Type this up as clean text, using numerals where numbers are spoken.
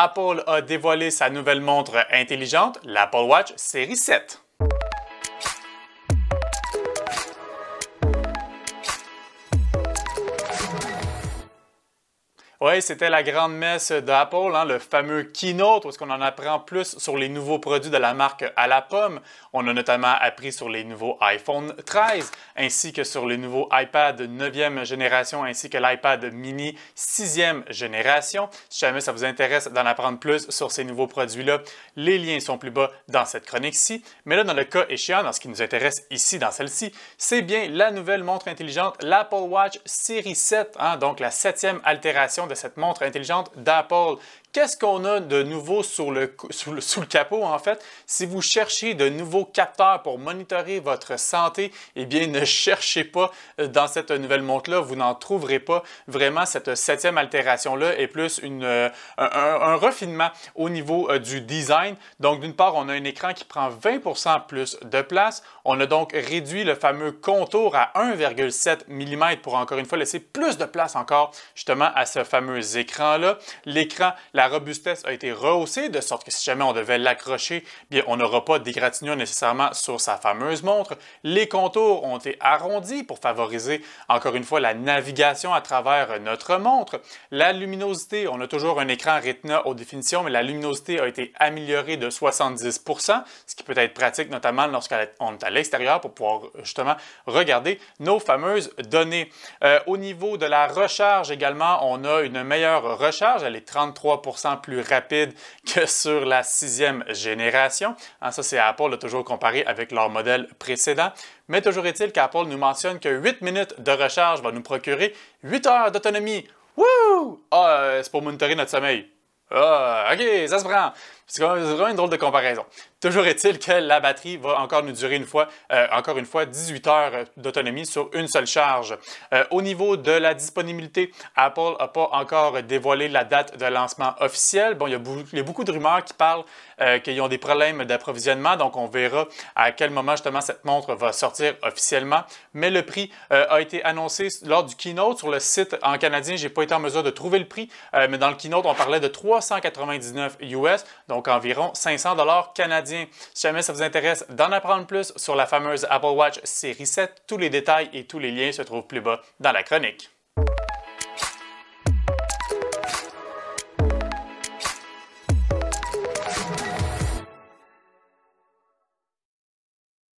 Apple a dévoilé sa nouvelle montre intelligente, l'Apple Watch série 7. Oui, c'était la grande messe d'Apple, le fameux keynote, où est-ce qu'on en apprend plus sur les nouveaux produits de la marque à la pomme. On a notamment appris sur les nouveaux iPhone 13, ainsi que sur les nouveaux iPad 9e génération, ainsi que l'iPad mini 6e génération. Si jamais ça vous intéresse d'en apprendre plus sur ces nouveaux produits-là, les liens sont plus bas dans cette chronique-ci. Mais là, dans le cas échéant, dans ce qui nous intéresse ici, dans celle-ci, c'est bien la nouvelle montre intelligente, l'Apple Watch série 7, donc la 7e altération de cette montre intelligente d'Apple. Qu'est-ce qu'on a de nouveau sous le capot, en fait? Si vous cherchez de nouveaux capteurs pour monitorer votre santé, eh bien, ne cherchez pas dans cette nouvelle montre-là. Vous n'en trouverez pas. Vraiment, cette 7e altération-là est plus un refinement au niveau du design. Donc, d'une part, on a un écran qui prend 20% plus de place. On a donc réduit le fameux contour à 1,7 mm pour, encore une fois, laisser plus de place encore, justement, à ce fameux écran-là. L'écran, la robustesse a été rehaussée, de sorte que si jamais on devait l'accrocher, bien, on n'aura pas d'égratignure nécessairement sur sa fameuse montre. Les contours ont été arrondis pour favoriser, encore une fois, la navigation à travers notre montre. La luminosité, on a toujours un écran Retina haute définition, mais la luminosité a été améliorée de 70%, ce qui peut être pratique, notamment lorsqu'on est à l'extérieur pour pouvoir justement regarder nos fameuses données. Au niveau de la recharge également, on a une meilleure recharge, elle est 33% plus rapide que sur la 6e génération. Ça, c'est Apple, toujours comparé avec leur modèle précédent. Mais toujours est-il qu'Apple nous mentionne que 8 minutes de recharge va nous procurer 8 heures d'autonomie. Wouh! C'est pour monitorer notre sommeil. OK, ça se prend. C'est vraiment une drôle de comparaison. Toujours est-il que la batterie va encore nous durer encore une fois 18 heures d'autonomie sur une seule charge. Au niveau de la disponibilité, Apple n'a pas encore dévoilé la date de lancement officielle. Bon, il y a beaucoup de rumeurs qui parlent qu'ils ont des problèmes d'approvisionnement, donc on verra à quel moment justement cette montre va sortir officiellement. Mais le prix a été annoncé lors du keynote sur le site en canadien. Je n'ai pas été en mesure de trouver le prix, mais dans le keynote, on parlait de 399 US, donc environ 500 $ canadiens. Si jamais ça vous intéresse d'en apprendre plus sur la fameuse Apple Watch série 7, tous les détails et tous les liens se trouvent plus bas dans la chronique.